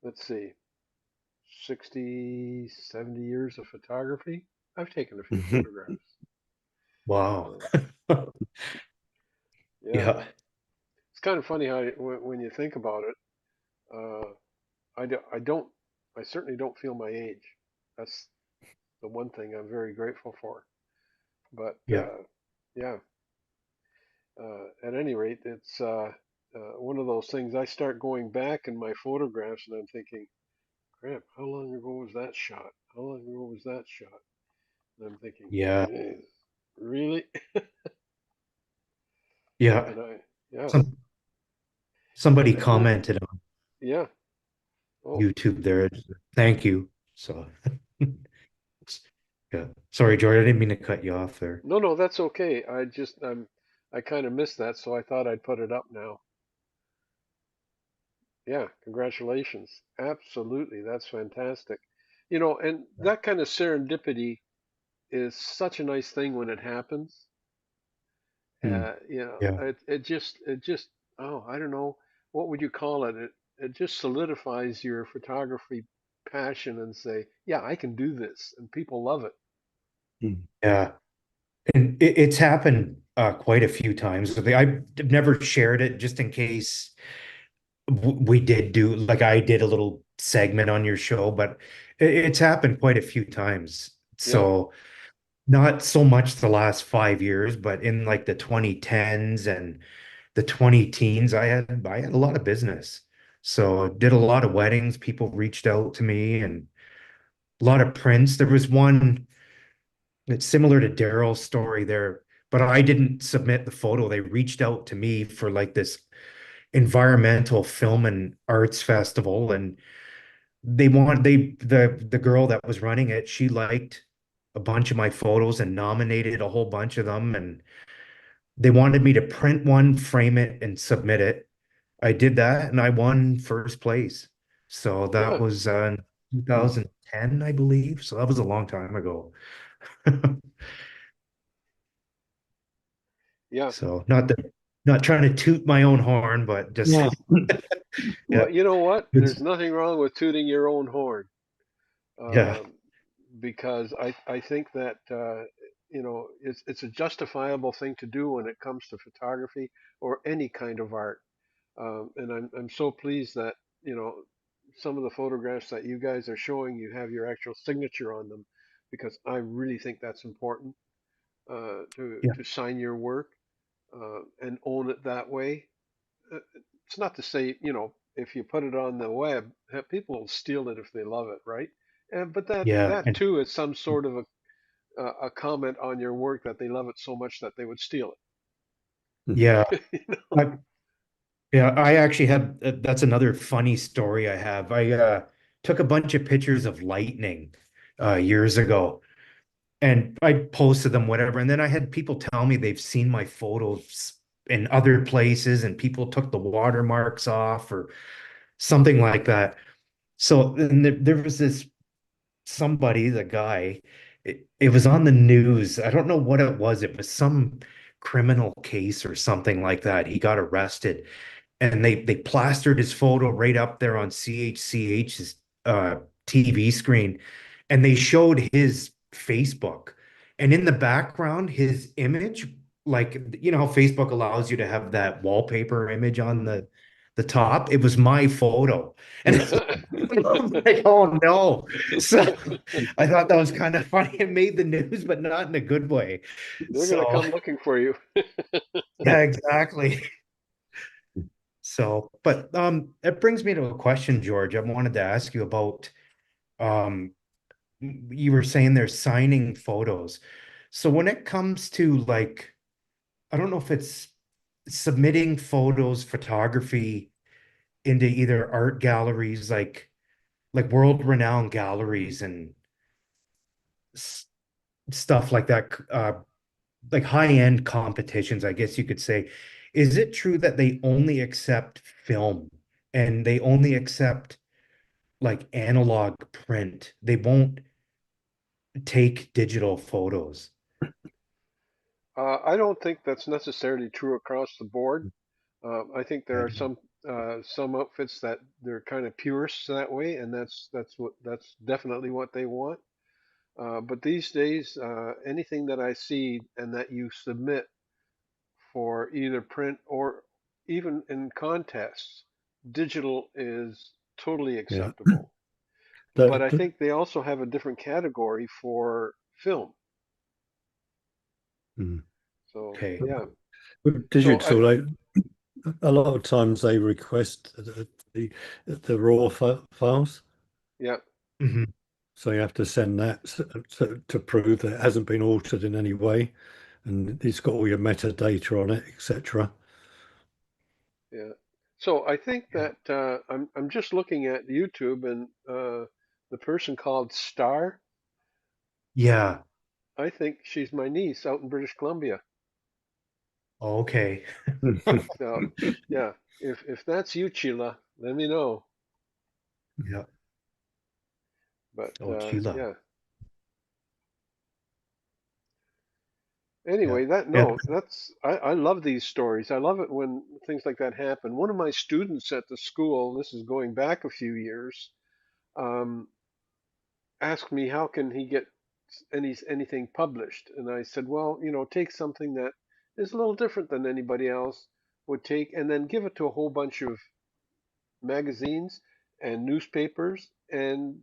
let's see, 60, 70 years of photography, I've taken a few photographs. wow. Uh, yeah, Yeah. it's kind of funny how when you think about it. Uh, I don't, I certainly don't feel my age. That's the one thing I'm very grateful for. But Yeah. yeah, at any rate, it's one of those things. I start going back in my photographs, and I'm thinking, crap, how long ago was that shot? How long ago was that shot? And I'm thinking, Yeah. "Jeez, really? Yeah. And yeah, Some somebody and then, commented on yeah. Oh, YouTube there. Thank you. So yeah. Sorry, Jordan, I didn't mean to cut you off there. no, no, that's okay. I kind of missed that, so I thought I'd put it up now. Yeah, congratulations. Absolutely. That's fantastic. And that kind of serendipity is such a nice thing when it happens. Hmm. Yeah. It just, oh, I don't know, what would you call it? It just solidifies your photography passion and say, yeah, I can do this, and people love it. Mm. Yeah. And it's happened quite a few times. I've never shared it just in case we did do, like I did a little segment on your show, but it's happened quite a few times. Yeah, So not so much the last 5 years, but in like the 2010s and the 20 teens, I had a lot of business. So did a lot of weddings. People reached out to me and a lot of prints. There was It's similar to Daryl's story there, but I didn't submit the photo. They reached out to me for like this environmental film and arts festival, and the girl that was running it, she liked a bunch of my photos and nominated a whole bunch of them, and they wanted me to print one, frame it, and submit it. I did that, and I won first place. So that Yeah, was in 2010, I believe. So that was a long time ago. yeah. So not trying to toot my own horn, but just Yeah. yeah, Well, you know what? it's There's nothing wrong with tooting your own horn, yeah, um, because I think that it's a justifiable thing to do when it comes to photography or any kind of art. And I'm so pleased that you know some of the photographs that you guys are showing, you have your actual signature on them, because I really think that's important, yeah, to sign your work, and own it that way. uh, it's not to say, if you put it on the web, people will steal it if they love it, right? But that yeah, that and too is some sort of a comment on your work that they love it so much that they would steal yeah. it. You know? I, Yeah, I actually have that's another funny story I have. I took a bunch of pictures of lightning years ago and I posted them, whatever. And then I had people tell me they've seen my photos in other places and people took the watermarks off or something like that. So and there was this somebody, the guy, it was on the news. I don't know what it was. It was some criminal case or something like that. He got arrested and they plastered his photo right up there on CHCH's TV screen, and they showed his Facebook, and in the background, his image, like you know how Facebook allows you to have that wallpaper image on the top. It was my photo, and I'm like, oh no! So I thought that was kind of funny. It made the news, but not in a good way. They're gonna So come looking for you. yeah, exactly. So, but it brings me to a question, George. I wanted to ask you about um you were saying they're signing photos. So when it comes to like, I don't know if it's submitting photos, photography into either art galleries like world-renowned galleries and s stuff like that, like high-end competitions, I guess you could say. Is it true that they only accept film and they only accept like analog print? They won't take digital photos. I don't think that's necessarily true across the board. I think there are Okay. some outfits that they're kind of purists that way, and that's definitely what they want. But these days, anything that I see and that you submit for either print or even in contests, digital is totally Yeah. acceptable. But The, I the, think they also have a different category for film. mm. So Okay. yeah. With So I digital, a lot of times they request the raw files, yeah, so you have to send that to prove that it hasn't been altered in any way, and it's got all your metadata on it, etc. yeah. So I think Yeah. that I'm just looking at YouTube, and the person called Star, Yeah. I think she's my niece out in British Columbia. Okay. So yeah, if that's you, Chila, let me know. Yeah. But Oh, Sheila. yeah. Yeah. Anyway, Yeah. I love these stories. I love it when things like that happen. One of my students at the school, this is going back a few years, um, asked me how can he get anything published, and I said, well, take something that is a little different than anybody else would take, and then give it to a whole bunch of magazines and newspapers, and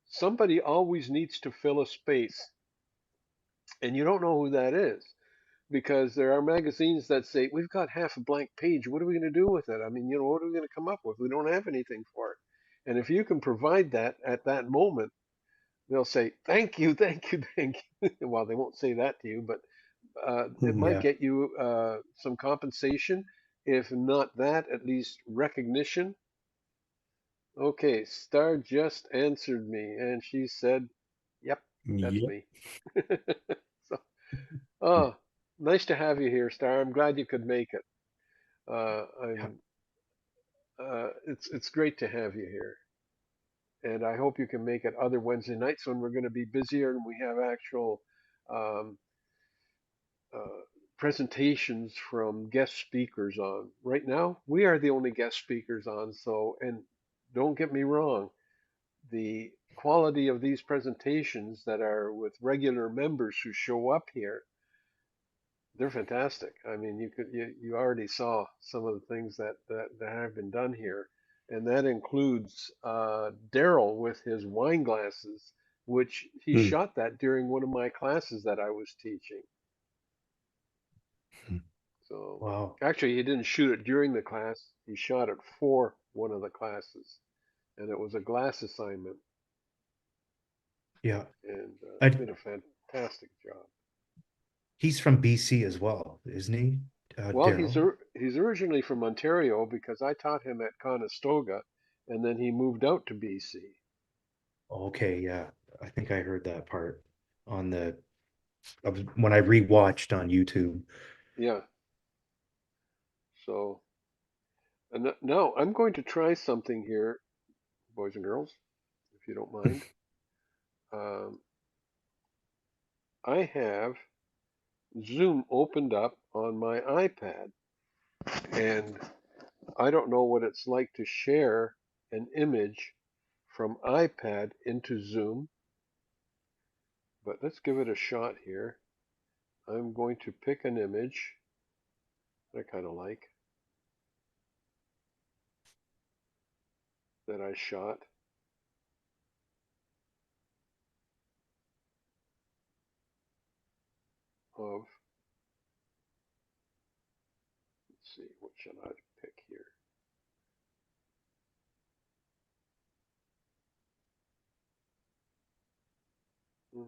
somebody always needs to fill a space, and you don't know who that is. Because there are magazines that say, we've got half a blank page. What are we going to do with it? I mean, what are we going to come up with? We don't have anything for it. And if you can provide that at that moment, they'll say thank you, thank you, thank you. Well, they won't say that to you, but it might Yeah. get you some compensation. If not that, at least recognition. Okay, Star just answered me, and she said, "Yep, that's Yep. me." So, oh, nice to have you here, Star. I'm glad you could make it. Yeah. I'm. It's great to have you here, and I hope you can make it other Wednesday nights when we're going to be busier and we have actual um, uh, presentations from guest speakers on. Right now, we are the only guest speakers on. So, and don't get me wrong, the quality of these presentations that are with regular members who show up here, they're fantastic. I mean, you already saw some of the things that have been done here, and that includes Daryl with his wine glasses, which he Mm. shot that during one of my classes that I was teaching. So Wow. actually, he didn't shoot it during the class. He shot it for one of the classes, and it was a glass assignment, Yeah. and he I, did a fantastic job. he's from BC as well, isn't he? Well, Daryl. he's originally from Ontario because I taught him at Conestoga, and then he moved out to BC. Okay, yeah. I think I heard that part on when I rewatched on YouTube. Yeah. So and now I'm going to try something here, boys and girls, if you don't mind. Um, I have Zoom opened up on my iPad, and I don't know what it's like to share an image from iPad into Zoom, but let's give it a shot here. I'm going to pick an image that I kind of like that I shot of, let's see, what should I pick here?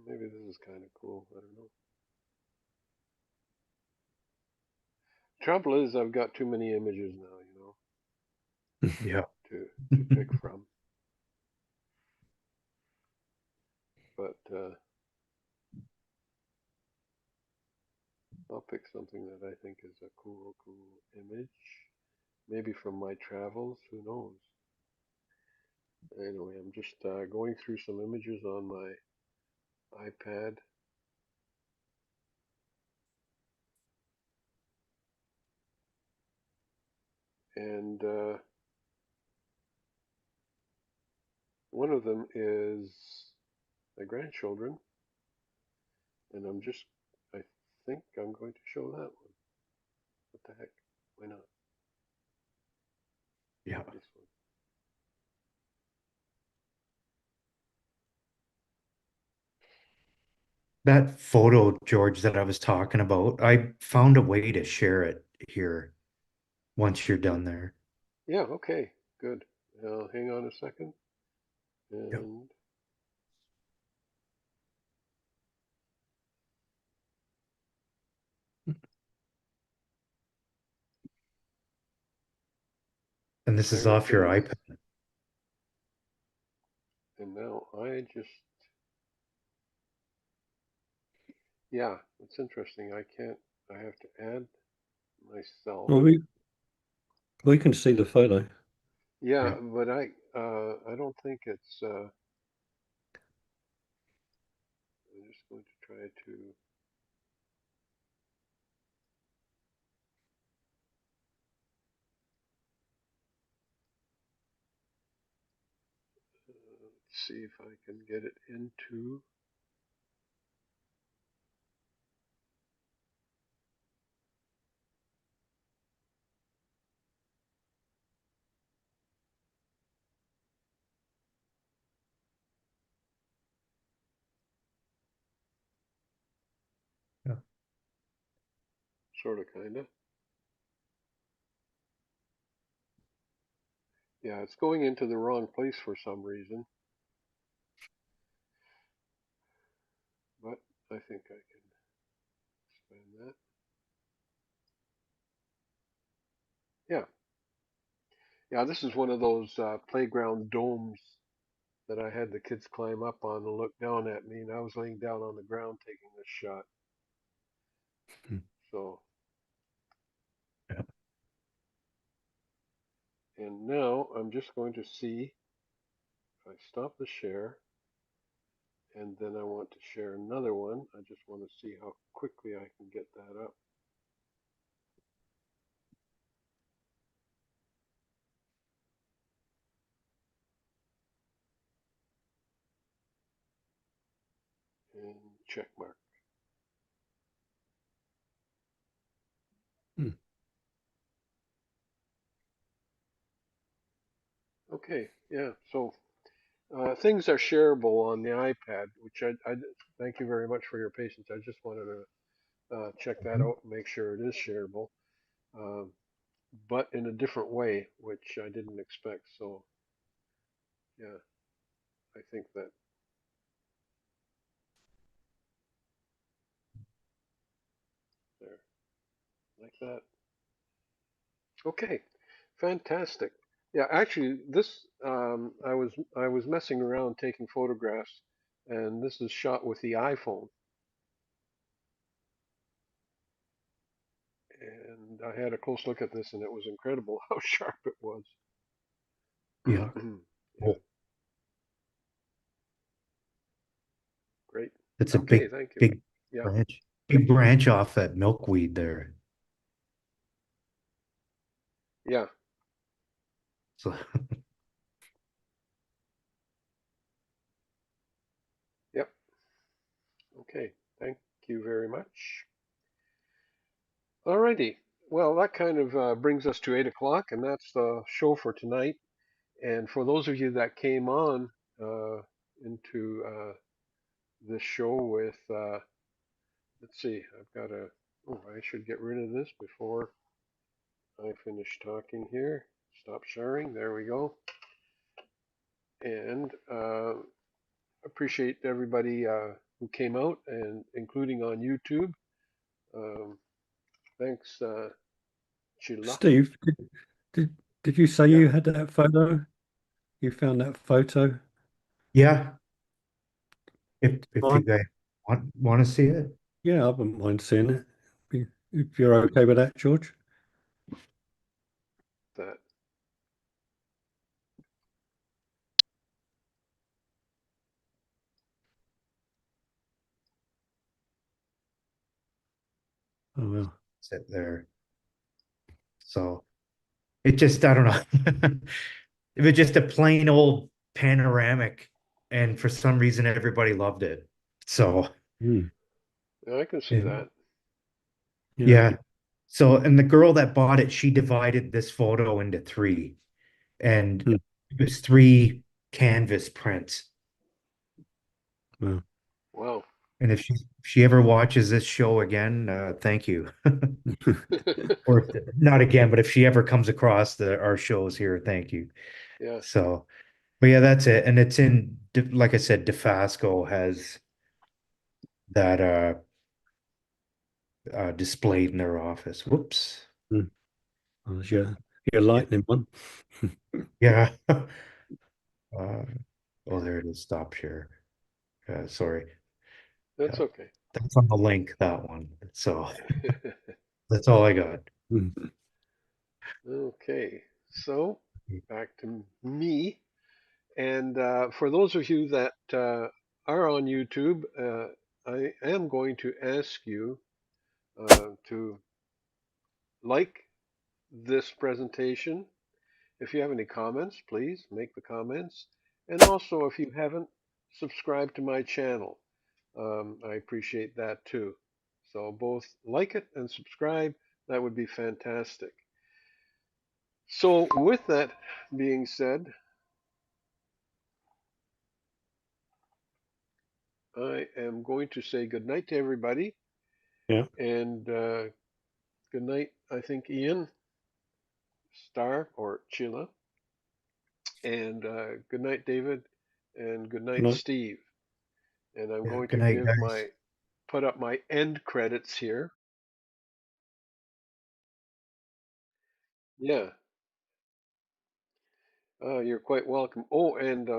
Maybe this is kind of cool. I don't know. Trouble is, I've got too many images now, Yeah. to pick from. But I'll pick something that I think is a cool image. Maybe from my travels. Who knows? Anyway, I'm just going through some images on my iPad, and one of them is my grandchildren, and I think I'm going to show that one. What the heck? Why not? Yeah. This one. That photo, George, that I was talking about, I found a way to share it here once you're done there. Yeah, okay, good. Now, hang on a second. Yep. And And this is there it off your is. iPad. And now yeah, it's interesting. I have to add myself. Well, we can see the photo. Yeah, Yeah. but I don't think I'm just going to try to, see if I can get it into, Yeah. sort of, kind of. Yeah, it's going into the wrong place for some reason. I think I can expand that. Yeah, yeah. This is one of those playground domes that I had the kids climb up on and look down at me, and I was laying down on the ground taking this shot. Mm. So, Yeah. and now I'm just going to see if I stop the share, and then I want to share another one. I just want to see how quickly I can get that up. And check mark. Mm. Okay, yeah. So things are shareable on the iPad, which I thank you very much for your patience. I just wanted to check that Mhm. out and make sure it is shareable, um, but in a different way, which I didn't expect. So yeah, I think that there, like that. Okay, fantastic. Yeah, actually, this I was messing around taking photographs, and this is shot with the iPhone, and I had a close look at this, and it was incredible how sharp it was. Yeah. Yeah, Cool. great. It's a Okay, thank you. big Yeah, branch. Big branch off that milkweed there. yeah, So yep. Okay, thank you very much. Alrighty. Well, that kind of brings us to 8 o'clock, and that's the show for tonight. And for those of you that came on uh, into this show with, let's see, I've got a, oh, I should get rid of this before I finish talking here. Stop sharing. There we go. And appreciate everybody who came out, and including on YouTube. Um, thanks, Chila. Steve, did, did you say Yeah, you had that photo? You found that photo? yeah, if you Mine? guys want to see it. Yeah, I wouldn't mind seeing it. If you're okay with that, George. that. Oh well. Sit there. So it just I don't know. It was just a plain old panoramic, and for some reason everybody loved it. So Mm. Yeah, I can see and that. Yeah. yeah. So and the girl that bought it, she divided this photo into three, and Mm. it was three canvas prints. Well. Wow. And if she ever watches this show again, thank you. Or not again, but if she ever comes across our shows here, thank you. Yeah. So, but yeah, that's it. And it's in, like I said, DeFasco has that displayed in their office. Whoops. Mm. Oh, it's your Yeah. lightning one. Yeah. Oh, there it is. Stop share. Sorry. That's Yeah. okay. That's on the link, that one. So that's all I got. Mm. Okay. So back to me. And for those of you that are on YouTube, I am going to ask you to like this presentation. If you have any comments, please make the comments. And also, if you haven't, subscribe to my channel. I appreciate that too. So both like it and subscribe. That would be fantastic. So with that being said, I am going to say good night to everybody, Yeah. and good night, I think, Ian, Star, or Chilla, and good night, David, and good Good night, night. Steve. And I'm Yeah. going Good to night, give guys. my put up my end credits here. Yeah, you're quite welcome. Oh, and